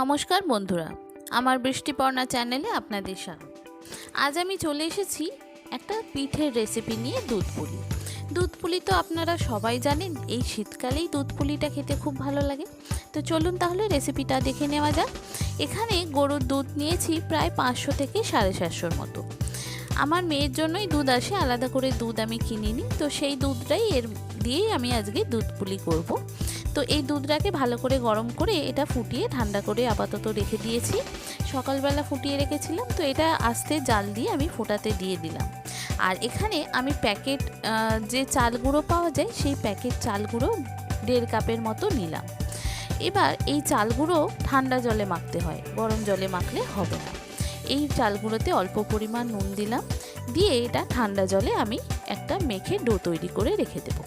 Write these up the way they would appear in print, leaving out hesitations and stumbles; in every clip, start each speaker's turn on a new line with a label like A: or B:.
A: নমস্কার বন্ধুরা, আমার বৃষ্টিপর্ণা চ্যানেলে আপনাদের স্বাগত। আজ আমি চলে এসেছি একটা পিঠের রেসিপি নিয়ে, দুধ পুলি। দুধ পুলি তো আপনারা সবাই জানেন, এই শীতকালেই দুধ পুলিটা খেতে খুব ভালো লাগে। তো চলুন তাহলে রেসিপিটা দেখে নেওয়া যাক। এখানে গরুর দুধ নিয়েছি প্রায় 500 থেকে 750 মতো। আমার মেয়ের জন্যই দুধ আসে, আলাদা করে দুধ আমি কিনিনি, তো সেই দুধটাই দিয়েই আমি আজকে দুধ পুলি করব। তো এই দুধটাকে ভালো করে গরম করে এটা ফুটিয়ে ঠান্ডা করে আপাতত রেখে দিয়েছি। সকালবেলা ফুটিয়ে রেখেছিলাম, তো এটা আস্তে জাল দিয়ে আমি ফোটাতে দিয়ে দিলাম। আর এখানে আমি প্যাকেট যে চাল গুঁড়ো পাওয়া যায়, সেই প্যাকেট চাল গুঁড়ো 1.5 কাপের মতো নিলাম। এবার এই চাল গুঁড়ো ঠান্ডা জলে মাখতে হয়, গরম জলে মাখলে হবে না। এই চাল গুঁড়োতে অল্প পরিমাণ নুন দিলাম, দিয়ে এটা ঠান্ডা জলে আমি একটা মেখে ডো তৈরি করে রেখে দেবো।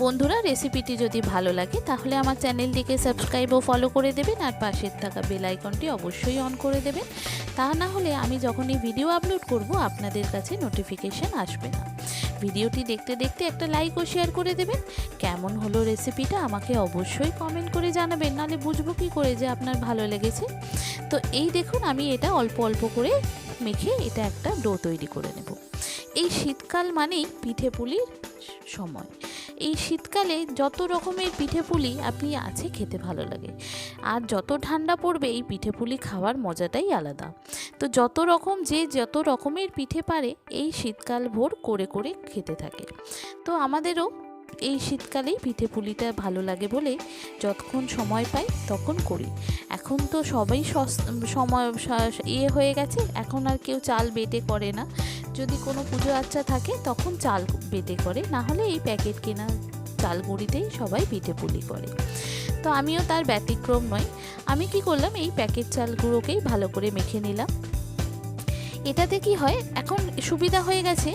A: বন্ধুরা, রেসিপিটি যদি ভালো লাগে তাহলে আমার চ্যানেলটিকে সাবস্ক্রাইব ও ফলো করে দেবেন, আর পাশের থাকা বেল আইকনটি অবশ্যই অন করে দেবেন। তা না হলে আমি যখনই ভিডিও আপলোড করব আপনাদের কাছে নোটিফিকেশান আসবে না। ভিডিওটি দেখতে দেখতে একটা লাইক ও শেয়ার করে দেবেন। কেমন হলো রেসিপিটা আমাকে অবশ্যই কমেন্ট করে জানাবেন, নাহলে বুঝবো কী করে যে আপনার ভালো লেগেছে। তো এই দেখুন, আমি এটা অল্প অল্প করে মেখে এটা একটা ডো তৈরি করে নেব। এই শীতকাল মানেই পিঠে পুলির সময়। এই শীতকালে যত রকমের পিঠে পুলি আপনি আছে খেতে ভালো লাগে, আর যত ঠান্ডা পড়বে এই পিঠে পুলি খাওয়ার মজাটাই আলাদা। তো যত রকমের পিঠে পারে এই শীতকাল ভোর করে করে খেতে থাকে। তো আমাদেরও এই শীতকালেই পিঠে পুলিটা ভালো লাগে বলে যতক্ষণ সময় পাই তখন করি। এখন তো সবাই সময় হয়ে গেছে, এখন আর কেউ চাল বেটে করে না। যদি কোনো পুজো আচ্চা থাকে তখন চাল বেটে করে, না হলে এই প্যাকেট কেনা চাল গুঁড়িতেই সবাই পিঠে পুলি করে। তো আমিও তার ব্যতিক্রম নই। আমি কি করলাম, এই প্যাকেট চাল গুঁড়োকেই ভালো করে মেখে নিলাম। এটাতে কি হয়, এখন সুবিধা হয়ে গেছে,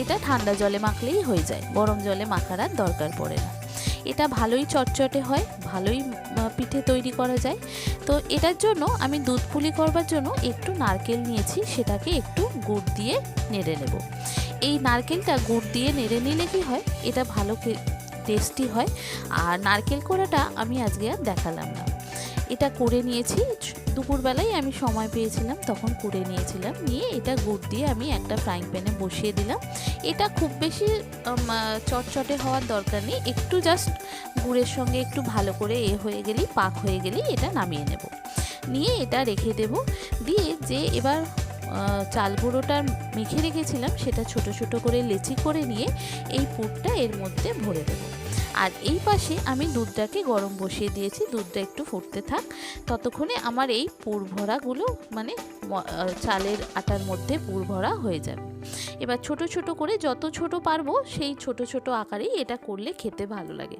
A: এটা ঠান্ডা জলে মাখলেই হয়ে যায়, গরম জলে মাখার আর দরকার পড়ে না। এটা ভালোই চটচটে হয়, ভালোই পিঠে তৈরি করা যায়। তো এটার জন্য আমি দুধ পুলি করবার জন্য একটু নারকেল নিয়েছি, সেটাকে একটু গুড় দিয়ে নেড়ে নেব। এই নারকেলটা গুড় দিয়ে নেড়ে নিলে কি হয়, এটা ভালো টেস্টি হয়। আর নারকেল কোড়াটা আমি আজকে আর দেখালাম না, এটা করে নিয়েছি দুপুরবেলায়, আমি সময় পেয়েছিলাম তখন করে নিয়েছিলাম। নিয়ে এটা গুড় দিয়ে আমি একটা ফ্রাইং প্যানে বসিয়ে দিলাম। এটা খুব বেশি চটচটে হওয়ার দরকার নেই, একটু জাস্ট গুড়ের সঙ্গে একটু ভালো করে হয়ে গেলেই, পাক হয়ে গেলেই এটা নামিয়ে নেব। নিয়ে এটা রেখে দেব। দিয়ে যে এবার চাল গুঁড়োটা মেখে রেখেছিলাম সেটা ছোট ছোট করে লেচি করে নিয়ে এই পুরটা এর মধ্যে ভরে দেবো। আর এই পাশে আমি দুধটাকে গরম বসিয়ে দিয়েছি, দুধটা একটু ফুটতে থাক, ততক্ষণে আমার এই পুর ভরাগুলো মানে চালের আটার মধ্যে পুর ভরা হয়ে যাবে। এবার ছোট ছোট করে, যত ছোট পারবো সেই ছোট ছোট আকারেই এটা করলে খেতে ভালো লাগে।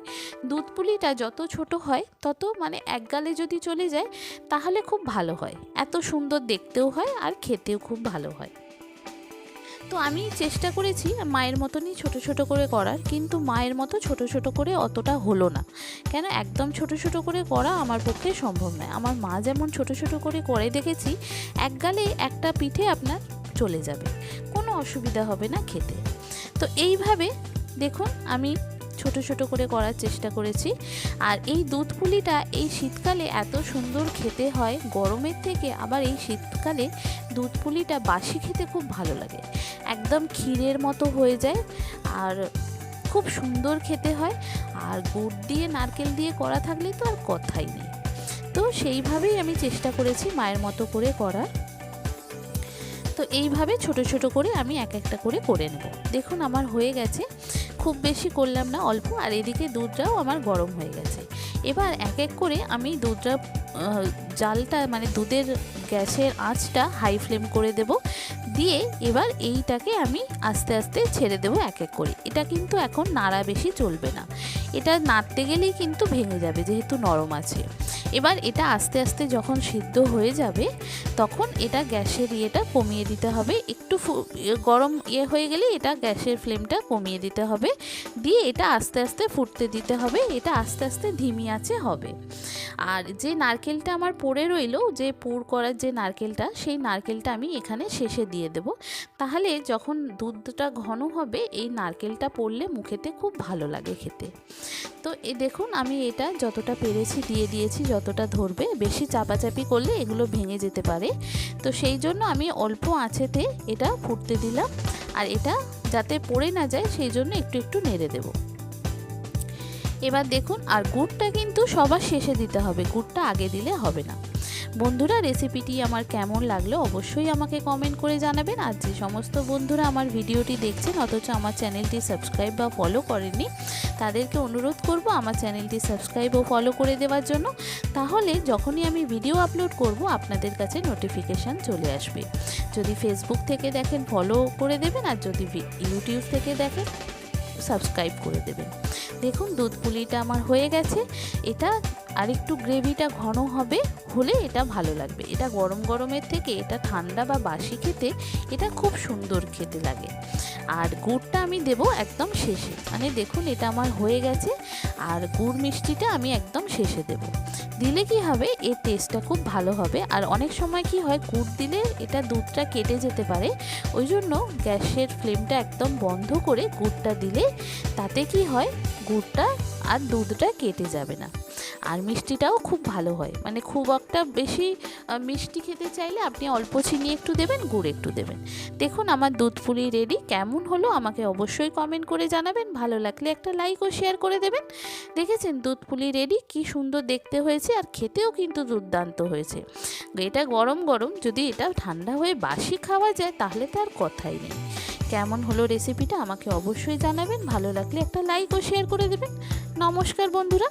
A: দুধ পুলিটা যত ছোট হয় তত মানে এক গালে যদি চলে যায় তাহলে খুব ভালো হয়, এত সুন্দর দেখতেও হয় আর খেতেও খুব ভালো হয়। তো আমি চেষ্টা করেছি মায়ের মতনই ছোট ছোট করে করার, কিন্তু মায়ের মতো ছোট ছোট করে অতটা হলো না। কেন, একদম ছোট ছোট করে করা আমার পক্ষে সম্ভব নয়। আমার মা যেমন ছোট ছোট করে দেখেছি, এক গালে একটা পিঠে আপনার চলে যাবে, কোনো অসুবিধা হবে না খেতে। তো এইভাবে দেখুন আমি ছোট ছোট করে করার চেষ্টা করেছি। আর এই দুধ পুলিটা এই শীতকালে এত সুন্দর খেতে হয় গরমের থেকে, আবার এই শীতকালে দুধ পুলিটা বাসি খেতে খুব ভালো লাগে, একদম ক্ষীরের মতো হয়ে যায় আর খুব সুন্দর খেতে হয়। আর গুড় দিয়ে নারকেল দিয়ে করা থাকলে তো আর কথাই নেই। তো সেইভাবেই আমি চেষ্টা করেছি মায়ের মতো করে করার। তো এইভাবে ছোট ছোট করে আমি এক একটা করে নেব। দেখুন আমার হয়ে গেছে, খুব বেশি করলাম না, অল্প। আর এদিকে দুধটাও আমার গরম হয়ে গেছে। এবার এক এক করে আমি দুধটা জালটা মানে দুধের গ্যাসের আঁচটা হাই ফ্লেম করে দেব। দিয়ে এবার এইটাকে আমি আস্তে আস্তে ছেড়ে দেবো এক এক করে। এটা কিন্তু এখন নাড়া বেশি চলবে না, এটা নাড়তে গেলেই কিন্তু ভেঙে যাবে যেহেতু নরম আছে। এবার এটা আস্তে আস্তে যখন সিদ্ধ হয়ে যাবে তখন এটা গ্যাসের ইয়েটা কমিয়ে দিতে হবে, একটু গরম হয়ে গেলে এটা গ্যাসের ফ্লেমটা কমিয়ে দিতে হবে। দিয়ে এটা আস্তে আস্তে ফুটতে দিতে হবে, এটা আস্তে আস্তে ধিমি আঁচে হবে। আর যে নারকেলটা আমার পড়ে রইলো, যে পুর করার যে নারকেলটা, সেই নারকেলটা আমি এখানে শেষে দিয়ে দেব। তাহলে যখন দুধটা ঘন হবে এই নারকেলটা পড়লে মুখেতে খুব ভালো লাগে খেতে। তো দেখুন আমি এটা যতটা পেরেছি দিয়ে দিয়েছি, যতটা ধরবে। বেশি চাপাচাপি করলে এগুলো ভেঙে যেতে পারে, তো সেই জন্য আমি অল্প আঁচেতে এটা ফুটতে দিলাম। আর এটা যাতে পড়ে না যায় সেই জন্য একটু একটু নেড়ে দেব। এবার দেখুন, আর গুড়টা কিন্তু সবার শেষে দিতে হবে, গুড়টা আগে দিলে হবে না। বন্ধুরা, রেসিপিটি আমার কেমন লাগলো অবশ্যই আমাকে কমেন্ট করে জানাবেন। আর যে সমস্ত বন্ধুরা আমার ভিডিওটি দেখছেন অথচ আমার চ্যানেলটি সাবস্ক্রাইব বা ফলো করেননি, তাদেরকে অনুরোধ করব আমার চ্যানেলটি সাবস্ক্রাইব ও ফলো করে দেওয়ার জন্য। তাহলে যখনই আমি ভিডিও আপলোড করব আপনাদের কাছে নোটিফিকেশান চলে আসবে। যদি ফেসবুক থেকে দেখেন ফলো করে দেবেন, আর যদি ইউটিউব থেকে দেখেন সাবস্ক্রাইব করে দেবেন। দেখুন দুধ পুলিটা আমার হয়ে গেছে। এটা আরেকটু গ্রেভিটা ঘন হলে এটা ভালো লাগবে। এটা গরম গরমের থেকে এটা ঠান্ডা বা বাসি খেতে এটা খুব সুন্দর খেতে লাগে। আর গুড়টা আমি দেব একদম শেষে, মানে দেখুন এটা আমার হয়ে গেছে। আর গুড় মিষ্টিটা আমি একদম শেষে দেব। দিলে কি হবে, এর টেস্টটা খুব ভালো হবে। আর অনেক সময় কি হয়, গুড় দিলে এটা দুধটা কেটে যেতে পারে, ওই জন্য গ্যাসের ফ্লেমটা একদম বন্ধ করে গুড়টা দিলে তাতে কি হয়, গুড়টা আর দুধটা কেটে যাবে না। আর মিষ্টিটাও খুব ভালো হয়, মানে খুব একটা বেশি মিষ্টি খেতে চাইলে আপনি অল্প চিনি একটু দেবেন, গুড় একটু দেবেন। দেখুন আমার দুধ পুলি রেডি। কেমন হলো আমাকে অবশ্যই কমেন্ট করে জানাবেন। ভালো লাগলে একটা লাইক ও শেয়ার করে দেবেন। দেখেছেন দুধ পুলি রেডি, কি সুন্দর দেখতে হয়েছে, আর খেতেও কিন্তু দুর্দান্ত হয়েছে। এটা গরম গরম, যদি এটা ঠান্ডা হয়ে বাসি খাওয়া যায় তাহলে তো আর কথাই নেই। কেমন হলো রেসিপিটা আমাকে অবশ্যই জানাবেন। ভালো লাগলে একটা লাইক ও শেয়ার করে দেবেন। নমস্কার বন্ধুরা।